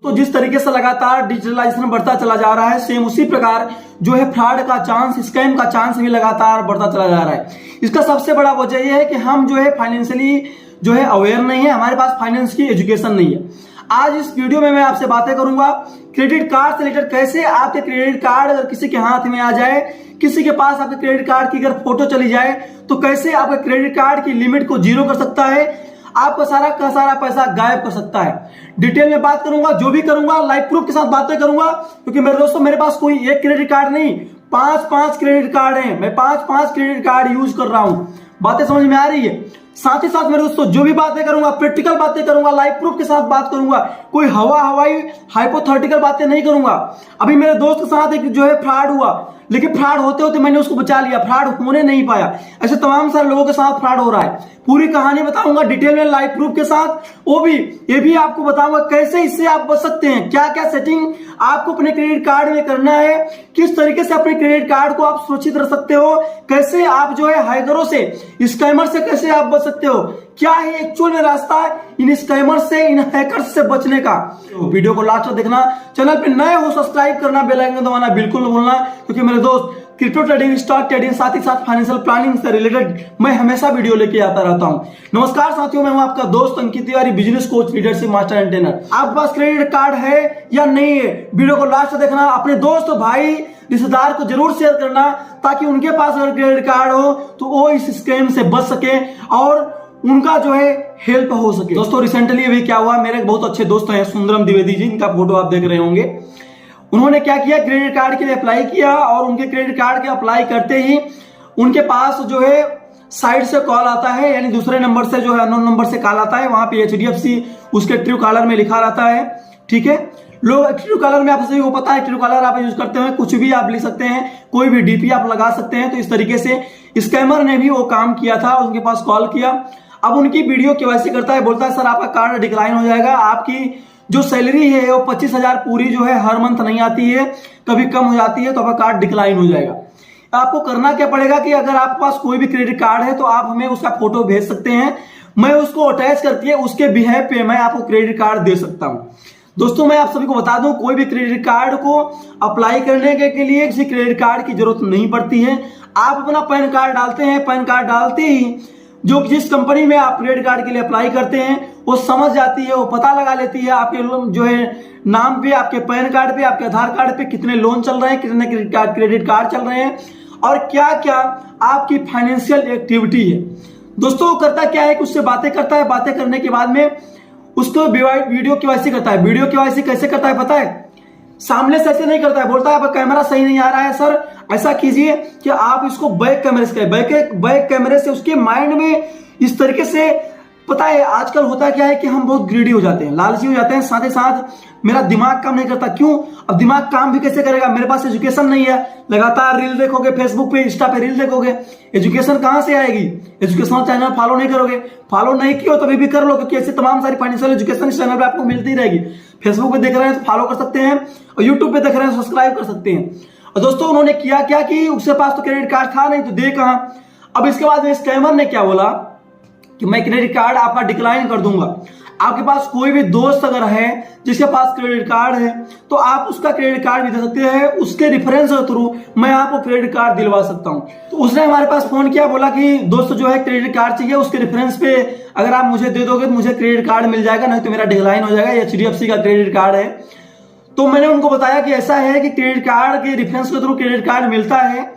तो जिस तरीके से लगातार डिजिटलाइजेशन बढ़ता चला जा रहा है, सेम उसी प्रकार जो है फ्रॉड का चांस, स्कैम का चांस भी लगातार बढ़ता चला जा रहा है। इसका सबसे बड़ा वजह यह है कि हम जो है फाइनेंशियली जो है अवेयर नहीं है, हमारे पास फाइनेंस की एजुकेशन नहीं है। आज इस वीडियो में मैं आपसे बातें करूंगा क्रेडिट कार्ड से रिलेटेड, कैसे आपके क्रेडिट कार्ड अगर किसी के हाथ में आ जाए, किसी के पास आपके क्रेडिट कार्ड की अगर फोटो चली जाए, तो कैसे आपके क्रेडिट कार्ड की लिमिट को जीरो कर सकता है, आपका सारा का सारा पैसा गायब कर सकता है। डिटेल में बात करूंगा, जो भी करूंगा लाइव प्रूफ के साथ बातें करूंगा, क्योंकि मेरे दोस्तों मेरे पास कोई एक क्रेडिट कार्ड नहीं, पांच क्रेडिट कार्ड हैं। मैं पांच क्रेडिट कार्ड यूज कर रहा हूं। बातें समझ में आ रही है? साथ ही साथ मेरे दोस्तों जो भी बातें करूंगा प्रैक्टिकल बातें करूंगा, लाइव प्रूफ के साथ बात करूंगा, कोई हवाई हाइपोथेटिकल बातें नहीं करूंगा। अभी मेरे दोस्त के साथ एक जो है फ्रॉड हुआ, लेकिन फ्रॉड होते होते मैंने उसको बचा लिया, फ्रॉड होने नहीं पाया। ऐसे तमाम सारे लोगों के साथ फ्रॉड हो रहा है। पूरी कहानी बताऊंगा डिटेल में लाइव प्रूफ के साथ, वो भी ये भी आपको बताऊंगा कैसे इससे आप बच सकते हैं, क्या क्या सेटिंग आपको अपने क्रेडिट कार्ड में करना है, किस तरीके से अपने क्रेडिट कार्ड को आप सुरक्षित रख सकते हो, कैसे आप जो है हैकरों से, स्कैमर से कैसे आप बच सकते हो, क्या है एक्चुअल में रास्ता इन स्कैमर से, इन हैकर्स से बचने का। वीडियो को लास्ट तक देखना, चैनल पे नए हो सब्सक्राइब करना, बेल आइकन दबाना बिल्कुल न भूलना, क्योंकि मेरे दोस्त क्रिप्टो ट्रेडिंग, स्टॉक ट्रेडिंग, साथ ही साथ फाइनेंशियल प्लानिंग से रिलेटेड मैं हमेशा वीडियो लेके आता रहता हूं। नमस्कार साथियों, मैं हूं आपका दोस्त Ankit Tiwari, business coach, leadership master and trainer. आपके पास क्रेडिट कार्ड है या नहीं है, वीडियो को लास्ट तक देखना, अपने दोस्त भाई रिश्तेदार को जरूर शेयर करना, ताकि उनके पास अगर क्रेडिट कार्ड हो तो वो इस स्कैम से बच सके और उनका जो है हेल्प हो सके। दोस्तों रिसेंटली अभी क्या हुआ, मेरे बहुत अच्छे दोस्त हैं सुंदरम द्विवेदी जी, इनका फोटो आप देख रहे होंगे। उन्होंने क्या किया, क्रेडिट कार्ड के लिए अप्लाई किया, और उनके क्रेडिट कार्ड के अप्लाई करते ही उनके पास जो है साइड से कॉल आता है, यानी दूसरे नंबर से जो है अननोन नंबर से कॉल आता है। वहां पे HDFC उसके ट्रू कॉलर में लिखा रहता है, ठीक है। लोग ट्रू कॉलर में आप सभी को पता है, ट्रू कॉलर आप यूज करते हैं, कुछ भी आप लिख सकते हैं, कोई भी DP आप लगा सकते हैं। तो इस तरीके से स्कैमर ने भी वो काम किया था, उनके पास कॉल किया। अब उनकी वीडियो KYC करता है, बोलता है सर आपका कार्ड डिक्लाइन हो जाएगा, आपकी जो सैलरी है वो 25,000 पूरी जो है हर मंथ नहीं आती है, कभी कम हो जाती है, तो आपका कार्ड डिक्लाइन हो जाएगा। आपको करना क्या पड़ेगा कि अगर आपके पास कोई भी क्रेडिट कार्ड है तो आप हमें उसका फोटो भेज सकते हैं, मैं उसको अटैच करके उसके बिहेव पे मैं आपको क्रेडिट कार्ड दे सकता हूं। दोस्तों मैं आप सभी को बता दूं, कोई भी क्रेडिट कार्ड को अप्लाई करने के लिए किसी क्रेडिट कार्ड की जरूरत नहीं पड़ती है। आप अपना पैन कार्ड डालते हैं, पैन कार्ड डालते ही जो जिस कंपनी में आप क्रेडिट कार्ड के लिए अप्लाई करते हैं वो समझ जाती है, वो पता लगा लेती है आपके जो है नाम पे, आपके पैन कार्ड पे, आपके आधार कार्ड पे कितने लोन चल रहे हैं, कितने क्रेडिट कार्ड चल रहे हैं, और क्या क्या आपकी फाइनेंशियल एक्टिविटी है। दोस्तों करता क्या है कि उससे बातें करता है, बातें करने के बाद में उसको वीडियो KYC करता है। वीडियो KYC कैसे करता है पता है? सामने से ऐसे नहीं करता है, बोलता है आपका कैमरा सही नहीं आ रहा है सर, ऐसा कीजिए कि आप इसको बैक कैमरे से करें, बैक कैमरे से उसके माइंड में इस तरीके से, पता है आजकल होता क्या है कि हम बहुत ग्रीडी हो जाते हैं, लालची हो जाते हैं, साथ ही साथ मेरा दिमाग काम नहीं करता। क्यों? अब दिमाग काम भी कैसे करेगा, मेरे पास एजुकेशन नहीं है, लगातार रील देखोगे, फेसबुक पे इंस्टा पे रील देखोगे, एजुकेशन कहां से आएगी? एजुकेशनल चैनल फॉलो नहीं करोगे, फॉलो नहीं किया तो भी कर लो, क्योंकि ऐसे तमाम सारी फाइनेंशियल एजुकेशन चैनल पे आपको मिलती रहेगी। फेसबुक पे देख रहे हैं तो फॉलो कर सकते हैं, और यूट्यूब पे देख रहे हैं सब्सक्राइब कर सकते हैं। और दोस्तों उन्होंने किया क्या कि उसके पास तो क्रेडिट कार्ड था नहीं, तो दे कहां। अब इसके बाद में स्कैमर ने क्या बोला कि मैं क्रेडिट कार्ड आपका डिक्लाइन कर दूंगा। आपके पास कोई भी दोस्त अगर है जिसके पास क्रेडिट कार्ड है तो आप उसका क्रेडिट कार्ड भी दे सकते हैं, उसके रेफरेंस के थ्रू मैं आपको क्रेडिट कार्ड दिलवा सकता हूं। तो उसने हमारे पास फोन किया, बोला कि दोस्त जो है क्रेडिट कार्ड चाहिए, उसके रेफरेंस पे अगर आप मुझे दे दोगे तो मुझे क्रेडिट कार्ड मिल जाएगा, नहीं तो मेरा डिक्लाइन हो जाएगा। HDFC का क्रेडिट कार्ड है। तो मैंने उनको बताया कि ऐसा है कि क्रेडिट कार्ड के रेफरेंस के थ्रू क्रेडिट कार्ड मिलता है,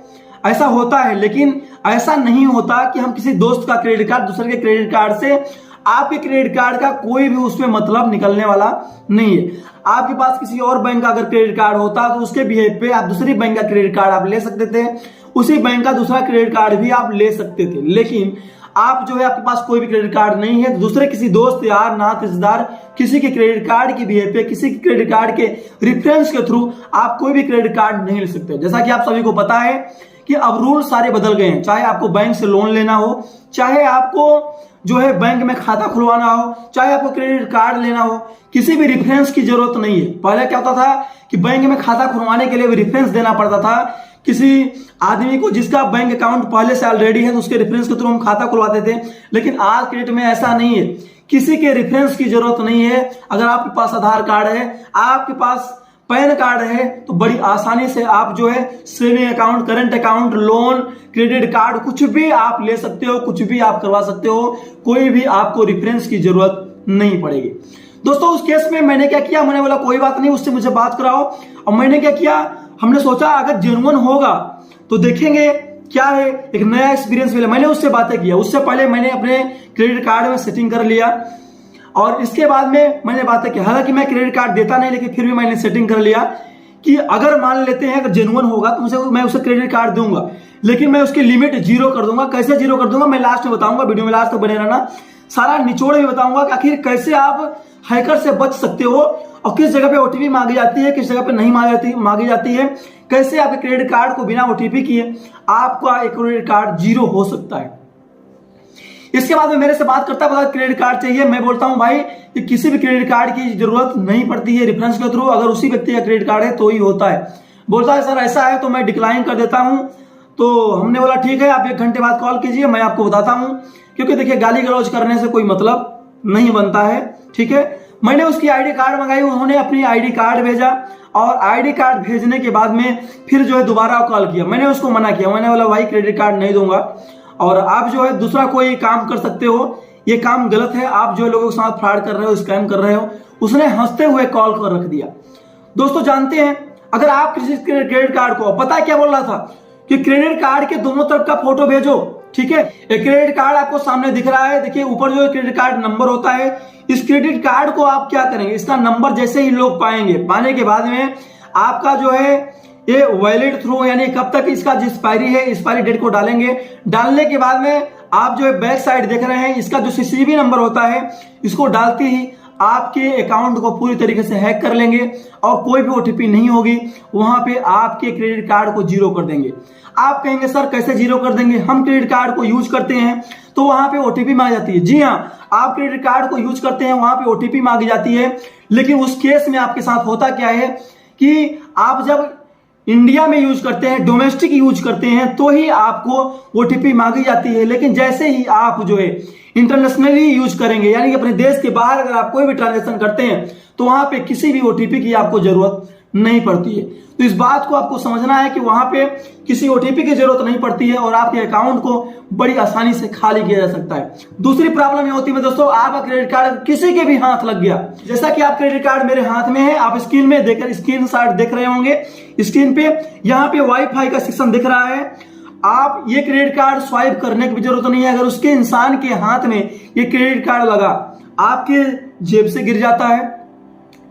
ऐसा होता है, लेकिन ऐसा नहीं होता कि हम किसी दोस्त का क्रेडिट कार्ड दूसरे के क्रेडिट कार्ड से, आपके क्रेडिट कार्ड का कोई भी उसमें मतलब निकलने वाला नहीं है। आपके पास किसी और बैंक का अगर क्रेडिट कार्ड होता तो उसके बिहेव पे आप दूसरी बैंक का क्रेडिट कार्ड आप ले सकते थे, उसी बैंक का दूसरा क्रेडिट कार्ड भी आप ले सकते थे। लेकिन आप जो है आपके पास कोई भी क्रेडिट कार्ड नहीं है, दूसरे किसी दोस्त यार नात रिश्तेदार किसी के क्रेडिट कार्ड के बिहेव पे, किसी के क्रेडिट कार्ड के रेफरेंस के थ्रू आप कोई भी क्रेडिट कार्ड नहीं ले सकते। जैसा कि आप सभी को पता है कि अब रूल सारे बदल गए हैं, चाहे आपको बैंक से लोन लेना हो, चाहे आपको जो है बैंक में खाता खुलवाना हो, चाहे आपको क्रेडिट कार्ड लेना हो, किसी भी रेफरेंस की जरूरत नहीं है। पहले क्या होता था कि बैंक में खाता खुलवाने के लिए भी रेफरेंस देना पड़ता था किसी आदमी को जिसका बैंक अकाउंट पहले से ऑलरेडी है, तो उसके रेफरेंस के थ्रू हम खाता खुलवाते थे। लेकिन आज के डेट में ऐसा नहीं है। किसी के रेफरेंस की जरूरत नहीं है। अगर आपके पास आधार कार्ड है, आपके पास पैन कार्ड है, तो बड़ी आसानी से आप जो है saving account, current account, loan, credit card कुछ भी आप ले सकते हो, कुछ भी आप करवा सकते हो। कोई भी आपको रेफरेंस की जरूरत नहीं पड़ेगी। दोस्तों उस केस में मैंने क्या किया, मैंने बोला कोई बात नहीं, उससे मुझे बात कराओ। और मैंने क्या किया, हमने सोचा अगर जेन्युइन होगा तो देखेंगे क्या है, एक नया एक्सपीरियंस मिला। मैंने उससे बातें किया। उससे पहले मैंने अपने क्रेडिट कार्ड में सेटिंग कर लिया और इसके बाद में मैंने बातें की। हालांकि मैं क्रेडिट कार्ड देता नहीं, लेकिन फिर भी मैंने सेटिंग कर लिया कि अगर मान लेते हैं अगर जेन्युइन होगा तो मैं उसे क्रेडिट कार्ड दूंगा, लेकिन मैं उसकी लिमिट 0 कर दूंगा। कैसे 0 कर दूंगा मैं लास्ट में बताऊंगा, वीडियो में लास्ट तक बने रहना। सारा निचोड़ भी बताऊंगा कि आखिर कैसे आप हैकर से बच सकते हो और किस जगह पे ओटीपी मांगी जाती है, किस जगह पे नहीं मांगी जाती है, कैसे आपके क्रेडिट कार्ड को बिना ओटीपी किए आपका एक क्रेडिट कार्ड 0 हो सकता है। इसके बाद में मेरे से बात करता है क्रेडिट कार्ड चाहिए। मैं बोलता हूं भाई कि किसी भी क्रेडिट कार्ड की जरूरत नहीं पड़ती है रेफरेंस के थ्रू, अगर उसी व्यक्ति का क्रेडिट कार्ड है तो ही होता है। बोलता है सर ऐसा है तो मैं डिक्लाइन कर देता हूं। तो हमने बोला ठीक है, आप 1 घंटे बाद कॉल कीजिए, मैं आपको बताता हूं। क्योंकि देखिए गाली गलौज करने से कोई मतलब नहीं बनता है, ठीक है। मैंने उसकी आईडी कार्ड मंगाई, उन्होंने अपनी आईडी कार्ड भेजा और आईडी कार्ड भेजने के बाद में फिर जो है दोबारा कॉल किया। मैंने उसको मना किया, मैंने बोला भाई क्रेडिट कार्ड नहीं दूंगा और आप जो है दूसरा कोई काम कर सकते हो, ये काम गलत है, आप जो लोगों के साथ फ्रॉड कर रहे हो, स्कैम कर रहे हो। उसने हंसते हुए कॉल कर रख दिया। दोस्तों जानते हैं अगर आप किसी क्रेडिट कार्ड को, पता है क्या बोल रहा था कि क्रेडिट कार्ड के दोनों तरफ का फोटो भेजो, ठीक है। एक क्रेडिट कार्ड आपको सामने दिख रहा है, देखिए ऊपर जो क्रेडिट कार्ड नंबर होता है, इस क्रेडिट कार्ड को आप क्या करेंगे, इसका नंबर जैसे ही लोग पाएंगे, पाने के बाद में आपका जो है ये वैलिड थ्रू यानी कब तक इसका जो एक्सपायरी है, एक्सपायरी डेट को डालेंगे। डालने के बाद में आप जो है बैक साइड देख रहे हैं, इसका जो सीसीवी नंबर होता है, इसको डालते ही आपके अकाउंट को पूरी तरीके से हैक कर लेंगे और कोई भी ओटीपी नहीं होगी। वहां पे आपके क्रेडिट कार्ड को 0 कर देंगे। आप कहेंगे सर कैसे 0 कर देंगे, हम क्रेडिट कार्ड को यूज करते हैं तो वहां पे ओटीपी मांगी जाती है। जी हाँ, आप क्रेडिट कार्ड को यूज करते हैं, वहां पे ओटीपी मांगी जाती है। लेकिन उस केस में आपके साथ होता क्या है कि आप जब इंडिया में यूज करते हैं, डोमेस्टिक यूज करते हैं, तो ही आपको ओटीपी मांगी जाती है। लेकिन जैसे ही आप जो है इंटरनेशनली यूज करेंगे, यानी कि अपने देश के बाहर अगर आप कोई भी ट्रांजेक्शन करते हैं तो वहां पे किसी भी ओटीपी की आपको जरूरत नहीं पड़ती है। तो इस बात को आपको समझना है कि वहां पे किसी ओटीपी की जरूरत नहीं पड़ती है और आपके अकाउंट को बड़ी आसानी से खाली किया जा सकता है। दूसरी प्रॉब्लम ये होती है दोस्तों, आपका क्रेडिट कार्ड किसी के भी हाथ लग गया। जैसा कि आप क्रेडिट कार्ड मेरे हाथ में है, आप स्क्रीन में देखकर स्क्रीनशॉट देख रहे होंगे। स्क्रीन पे यहाँ पे वाईफाई का सेक्शन दिख रहा है। आप ये क्रेडिट कार्ड स्वाइप करने की भी जरूरत नहीं है। अगर उसके इंसान के हाथ में ये क्रेडिट कार्ड लगा, आपके जेब से गिर जाता है,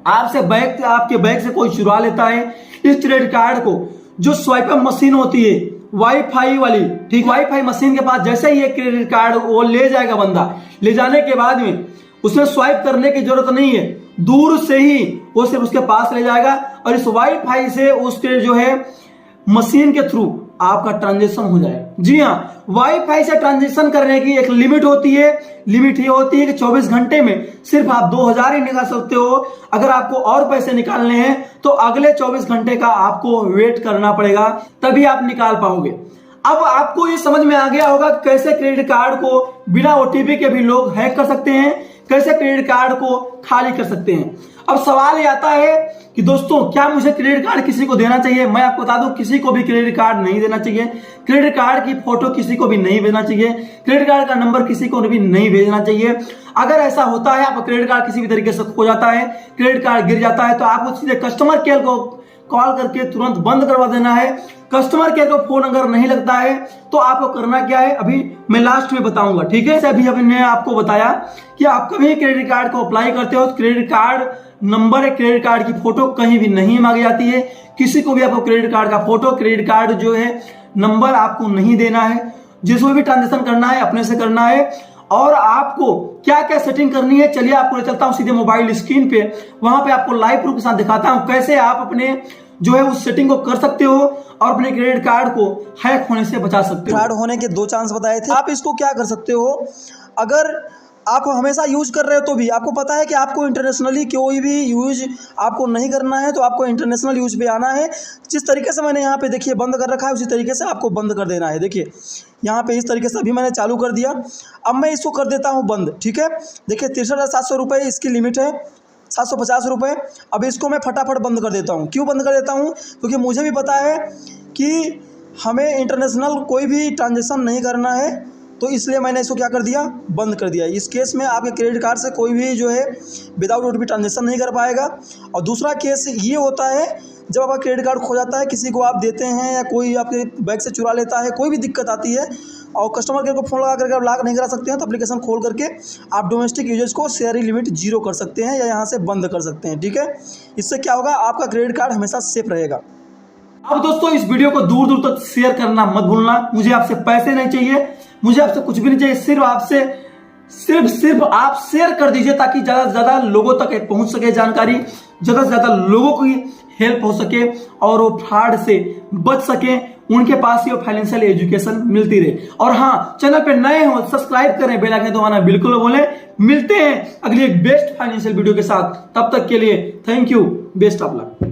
आपके बैग से कोई चुरा लेता है इस क्रेडिट कार्ड को। जो स्वाइप मशीन होती है वाईफाई वाली, ठीक, वाईफाई मशीन के पास जैसे ही ये क्रेडिट कार्ड वो ले जाएगा बंदा, ले जाने के बाद में उसमें स्वाइप करने की जरूरत नहीं है, दूर से ही वो सिर्फ उसके पास ले जाएगा और इस वाईफाई से उसके जो है मशीन के थ्रू आपका ट्रांजेक्शन हो जाए। जी हाँ, वाईफाई से ट्रांजेक्शन करने की एक लिमिट होती है। लिमिट ये होती है कि 24 घंटे में सिर्फ आप 2000 ही निकाल सकते हो। अगर आपको और पैसे निकालने हैं तो अगले 24 घंटे का आपको वेट करना पड़ेगा, तभी आप निकाल पाओगे। अब आपको ये समझ में आ गया होगा कैसे क्रेडिट कार्ड को बिना ओटीपी के भी लोग हैक कर सकते हैं, कैसे क्रेडिट कार्ड को खाली कर सकते हैं। अब सवाल ये आता है कि दोस्तों क्या मुझे क्रेडिट कार्ड किसी को देना चाहिए? मैं आपको बता दूं किसी को भी क्रेडिट कार्ड नहीं देना चाहिए। क्रेडिट कार्ड की फोटो किसी को भी नहीं भेजना चाहिए। क्रेडिट कार्ड का नंबर किसी को भी नहीं भेजना चाहिए। अगर ऐसा होता है, आपका क्रेडिट कार्ड किसी भी तरीके से खो जाता है, क्रेडिट कार्ड गिर जाता है, तो आपको सीधे कस्टमर केयर को कॉल करके तुरंत बंद करवा देना है। कस्टमर केयर को फोन अगर नहीं लगता है तो आपको करना क्या है अभी मैं लास्ट में बताऊंगा, ठीक है। अभी हमने आपको बताया कि आप कभी क्रेडिट कार्ड को अप्लाई करते हो तो credit card number, credit card की फोटो कहीं भी नहीं मांगी जाती है। किसी को भी आपको क्रेडिट कार्ड का फोटो, क्रेडिट कार्ड जो है नंबर आपको नहीं देना है। जिसमें भी ट्रांजेक्शन करना है अपने से करना है। और आपको क्या क्या सेटिंग करनी है, चलिए आपको ले चलता हूं सीधे मोबाइल स्क्रीन पे। वहां पे आपको लाइव प्रूफ के साथ दिखाता हूं कैसे आप अपने जो है उस सेटिंग को कर सकते हो और अपने क्रेडिट कार्ड को हैक होने से बचा सकते हो। फ्रॉड होने के 2 चांस बताए थे। आप इसको क्या कर सकते हो, अगर आप हमेशा यूज कर रहे हो तो भी आपको पता है कि आपको इंटरनेशनली कोई भी यूज आपको नहीं करना है, तो आपको इंटरनेशनल यूज पे आना है। जिस तरीके से मैंने यहाँ पे देखिए बंद कर रखा है, उसी तरीके से आपको बंद कर देना है। देखिए यहाँ पे इस तरीके से अभी मैंने चालू कर दिया। अब मैं इसको कर देता हूँ बंद, ठीक है। देखिए 63,700 रुपये इसकी लिमिट है, 750 रुपये। अब इसको मैं फटाफट बंद कर देता हूँ। क्यों बंद कर देता हूँ? क्योंकि मुझे भी पता है कि हमें इंटरनेशनल कोई भी ट्रांजेक्शन नहीं करना है, तो इसलिए मैंने इसको क्या कर दिया, बंद कर दिया। इस केस में आपके क्रेडिट कार्ड से कोई भी जो है विदाउट ओटीपी ट्रांजेक्शन नहीं कर पाएगा। और दूसरा केस ये होता है जब आपका क्रेडिट कार्ड खो जाता है, किसी को आप देते हैं या कोई आपके बैग से चुरा लेता है, कोई भी दिक्कत आती है और कस्टमर केयर को फ़ोन लगा करके आप लॉक नहीं करा सकते हैं, तो एप्लीकेशन खोल करके आप डोमेस्टिक यूजर्स को शेयरिंग लिमिट 0 कर सकते हैं या यहाँ से बंद कर सकते हैं, ठीक है। इससे क्या होगा, आपका क्रेडिट कार्ड हमेशा सेफ रहेगा। अब दोस्तों इस वीडियो को दूर दूर तक शेयर करना मत भूलना। मुझे आपसे पैसे नहीं चाहिए, मुझे आपसे कुछ भी नहीं चाहिए, सिर्फ आपसे सिर्फ आप शेयर कर दीजिए ताकि ज्यादा से ज्यादा लोगों तक पहुंच सके जानकारी, ज्यादा से ज्यादा लोगों की हेल्प हो सके और वो फ्रॉड से बच सके, उनके पास ही वो फाइनेंशियल एजुकेशन मिलती रहे। और हाँ, चैनल पे नए हो सब्सक्राइब करें, बेल आइकन दबाना बिल्कुल भूलें। मिलते हैं अगली एक बेस्ट फाइनेंशियल वीडियो के साथ, तब तक के लिए thank you, best of luck.